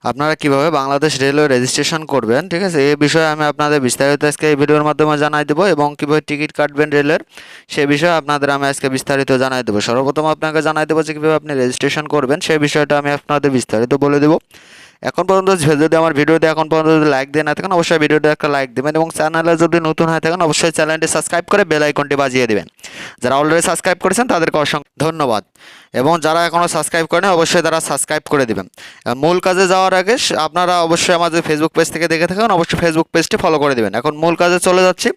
আপনারা কিভাবে Bangladesh railway registration করবেন, ঠিক আছে, এই বিষয়ে আমি আপনাদের বিস্তারিত আজকে এই ভিডিওর মাধ্যমে জানাই দেবো এবং কিভাবে টিকিট কাটবেন রেলের সে বিষয়ে আপনাদের আমি আজকে বিস্তারিত জানাই দেবো। সর্বপ্রথম আপনাকে জানাই দেবো যে কীভাবে আপনি রেজিস্ট্রেশন করবেন সেই বিষয়টা আমি আপনাদের বিস্তারিত বলে দেবো। এখন পর্যন্ত যদি আমার ভিডিওতে এখন পর্যন্ত যদি লাইক দিয়ে না থাকেন অবশ্যই ভিডিওতে একটা লাইক দেবেন এবং চ্যানেলে যদি নতুন হয়ে থাকেন অবশ্যই চ্যানেলটি সাবস্ক্রাইব করে বেল আইকনটি বাজিয়ে দেবেন। যারা অলরেডি সাবস্ক্রাইব করেছেন তাদেরকে অসংখ্য ধন্যবাদ এবং যারা এখনও সাবস্ক্রাইব করেন অবশ্যই তারা সাবস্ক্রাইব করে দেবেন। মূল কাজে যাওয়ার আগে আপনারা অবশ্যই আমাদের ফেসবুক পেজ থেকে দেখে থাকেন, অবশ্যই ফেসবুক পেজটি ফলো করে দেবেন। এখন মূল কাজে চলে যাচ্ছি।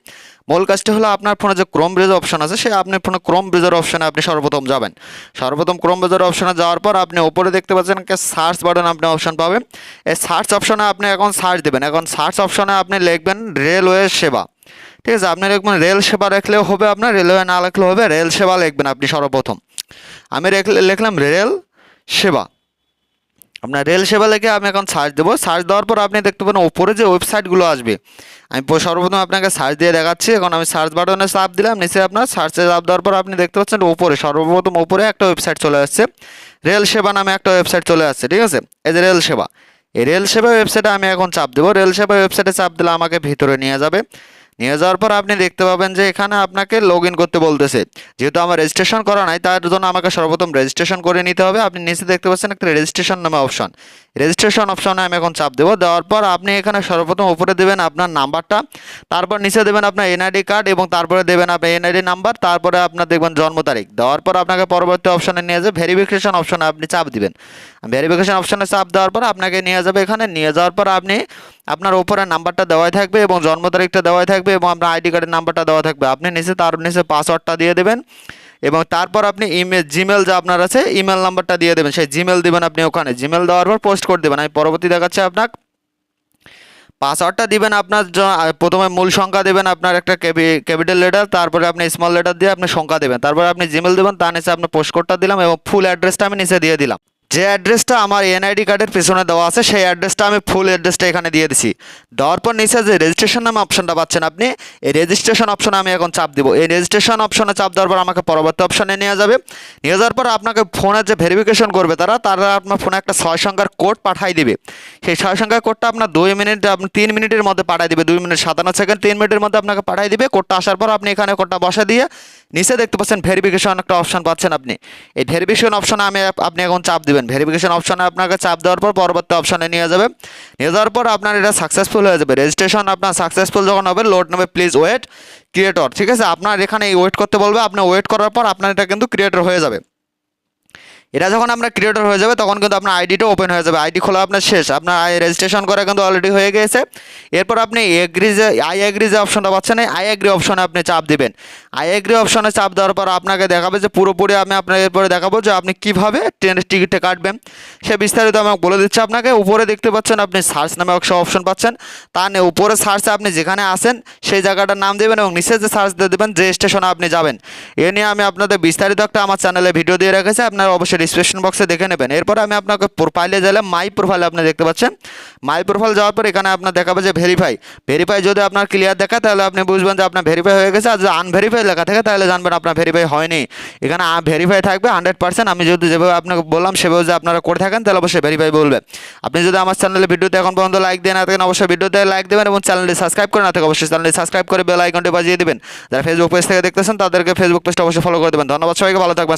মূল কাজটি হলো আপনার ফোনে যে ক্রোম ব্রাউজার অপশন আছে সেই আপনার ফোনে ক্রোম ব্রাউজার অপশনে আপনি সর্বপ্রথম যাবেন। সর্বপ্রথম ক্রোম ব্রাউজার অপশনে যাওয়ার পর আপনি উপরে দেখতে পাচ্ছেন একটা সার্চ বাটন আপনি অপশন পাবেন। এই সার্চ অপশনে আপনি এখন সার্চ দেবেন। এখন সার্চ অপশনে আপনি লিখবেন রেলওয়ে সেবা, ঠিক আছে। আপনি লিখবেন রেল সেবা লিখলেও হবে, আপনার রেলওয়ে না লিখলেও হবে, রেল সেবা লিখবেন আপনি সর্বপ্রথম। আমি লিখলাম রেল সেবা। আপনার রেল সেবা লিখে আমি এখন সার্চ দেবো। সার্চ দেওয়ার পর আপনি দেখতে পাবেন উপরে যে ওয়েবসাইটগুলো আসবে, আমি সর্বপ্রথম আপনাকে সার্চ দিয়ে দেখাচ্ছি। এখন আমি সার্চ বাটনে চাপ দিলাম, নিচে আপনার সার্চে চাপ দেওয়ার পর আপনি দেখতে পাচ্ছেন উপরে সর্বপ্রথম উপরে একটা ওয়েবসাইট চলে আসছে, রেল সেবা নামে একটা ওয়েবসাইট চলে আসছে, ঠিক আছে। এই যে রেল সেবা, এই রেল সেবা ওয়েবসাইটে আমি এখন চাপ দেবো। রেল সেবা ওয়েবসাইটে চাপ দিলে আমাকে ভিতরে নিয়ে যাবে। নিয়ে যাওয়ার পর আপনি দেখতে পাবেন যে এখানে আপনাকে লগ ইন করতে বলতেছে। যেহেতু আমার রেজিস্ট্রেশন করা নাই তার জন্য আমাকে সর্বপ্রথম রেজিস্ট্রেশন করে নিতে হবে। আপনি নিচে দেখতে পাচ্ছেন একটা রেজিস্ট্রেশন নামে অপশন, রেজিস্ট্রেশন অপশনে আমি এখন চাপ দেবো। দেওয়ার পর আপনি এখানে সর্বপ্রথম উপরে দেবেন আপনার নাম্বারটা, তারপর নিচে দেবেন আপনার এনআইডি কার্ড এবং তারপরে দেবেন আপনার এনআইডি নাম্বার, তারপরে আপনার দেখবেন জন্ম তারিখ। দেওয়ার পর আপনাকে পরবর্তী অপশনে নিয়ে যাবে ভেরিফিকেশন অপশনে আপনি চাপ দিবেন। ভেরিফিকেশন অপশনে চাপ দেওয়ার পর আপনাকে নিয়ে যাবে এখানে। নিয়ে যাওয়ার পর আপনি আপনার উপরে নাম্বারটা দেওয়াই থাকবে এবং জন্ম তারিখটা দেওয়াই থাকবে এবং আপনার আইডি কার্ডের নাম্বারটা দেওয়া থাকবে। আপনি নিচে তার নিচে পাসওয়ার্ডটা দিয়ে দেবেন এবং তারপর আপনি জিমেল যা আপনার আছে ইমেল নাম্বারটা দিয়ে দেবেন, সেই জিমেল দেবেন আপনি ওখানে। জিমেল দেওয়ার পর পোস্ট করে দেবেন। আমি পরবর্তী দেখাচ্ছি আপনার পাসওয়ার্ডটা দিবেন। আপনার প্রথমে মূল সংখ্যা দেবেন আপনার একটা ক্যাপিটাল লেটার, তারপরে আপনি স্মল লেটার দিয়ে আপনি সংখ্যা দেবেন, তারপরে আপনি জিমেল দেবেন, তার নিচে আপনার পোস্ট কোডটা দিলাম এবং ফুল অ্যাড্রেসটা আমি নিচে দিয়ে দিলাম। যে অ্যাড্রেসটা আমার এনআইডি কার্ডের পেছনে দেওয়া আছে সেই অ্যাড্রেসটা আমি ফুল অ্যাড্রেসটা এখানে দিয়ে দিছি। দেওয়ার পর নিচে যে রেজিস্ট্রেশন নামে অপশনটা পাচ্ছেন আপনি, এই রেজিস্ট্রেশন অপশনে আমি এখন চাপ দিব। এই রেজিস্ট্রেশন অপশনে চাপ দেওয়ার পর আমাকে পরবর্তী অপশনে নিয়ে যাবে। নিয়ে যাওয়ার পর আপনাকে ফোনে যে ভেরিফিকেশন করবে তারা আপনার ফোনে একটা 6 সংখ্যার কোড পাঠাই দিবে। সেই 6 সংখ্যার কোডটা আপনার 2 মিনিট আপনি 3 মিনিটের মধ্যে পাঠাই দিবে। 2 মিনিট 57 সেকেন্ড 3 মিনিটের মধ্যে আপনাকে পাঠাই দিবে। কোডটা আসার পর আপনি এখানে কোডটা বসা দিয়ে নিচে দেখতে পাচ্ছেন ভেরিফিকেশন একটা অপশন পাচ্ছেন আপনি। এই ভেরিফিকেশন অপশনে আপনি এখন চাপ দিবেন। ভেরিফিকেশন অপশনে আপনাকে চাপ দেওয়ার পর পরবর্তী অপশনে নিয়ে যাবে। নিয়ে যাওয়ার পর আপনার এটা সাকসেসফুল হয়ে যাবে। রেজিস্ট্রেশন আপনার সাকসেসফুল যখন হবে লোড নেবে প্লিজ ওয়েট ক্রিয়েটর, ঠিক আছে। আপনার এখানে এই ওয়েট করতে বলবে, আপনি ওয়েট করার পর আপনার এটা কিন্তু ক্রিয়েটর হয়ে যাবে। এটা যখন আপনার ক্রিয়েটর হয়ে যাবে তখন কিন্তু আপনার আইডিটা ওপেন হয়ে যাবে। আইডি খোলা আপনার শেষ, আপনার রেজিস্ট্রেশন করা কিন্তু অলরেডি হয়ে গেছে। এরপর আপনি আই এগ্রি যে অপশনটা পাচ্ছেন এই আই এগ্রি অপশনে আপনি চাপ দিবেন। আই এগ্রি অপশনে চাপ দেওয়ার পর আপনাকে দেখাবে যে পুরোপুরি আমি আপনার এরপরে দেখাবো যে আপনি কীভাবে ট্রেনের টিকিটটা কাটবেন সে বিস্তারিত আমি বলে দিচ্ছি আপনাকে। উপরে দেখতে পাচ্ছেন আপনি সার্চ নামে একটা অপশন পাচ্ছেন, তার উপরে সার্চে আপনি যেখানে আসেন সেই জায়গাটার নাম দেবেন এবং নিচে যে সার্চ দিয়ে দেবেন যে স্টেশনে আপনি যাবেন। এ নিয়ে আমি আপনাদের বিস্তারিত একটা আমার চ্যানেলে ভিডিও দিয়ে রেখেছি, আপনারা অবশ্যই ডিসক্রিপশন বক্সে দেখে নেবেন। এরপর আমি আপনাকে প্রোফাইলে গেলে মাই প্রোফাইলে আপনি দেখতে পাচ্ছেন। মাই প্রোফাইল যাওয়ার পর এখানে আপনার দেখাবে যে ভেরিফাই যদি আপনার ক্লিয়ার দেখায় তাহলে আপনি বুঝবেন যে আপনার ভেরিফাই হয়ে গেছে। আর যদি আনভেরিফাই লেখা থাকে তাহলে জানবেন আপনার ভেরিফাই হয়নি। এখানে ভেরিফাই থাকবে 100%। আমি যদি যেভাবে আপনাকে বললাম সেভাবে যদি আপনারা করে থাকেন তাহলে অবশ্যই ভেরিফাই বলবে। আপনি যদি আমার চ্যানেলে ভিডিওতে এখন পর্যন্ত লাইক দিয়ে না থাকেন অবশ্যই ভিডিওতে লাইক দেবেন এবং চ্যানেলটি সাবস্ক্রাইব করে না থাকে অবশ্যই চ্যানেলটি সাবস্ক্রাইব করে বেল আইকনটি বাজিয়ে দেবেন। যারা ফেসবুক পেজ থেকে দেখতেছেন তাদেরকে ফেসবুক পেজটা অবশ্যই ফলো করে দেবেন। ধন্যবাদ, সবাইকে ভালো থাকবেন।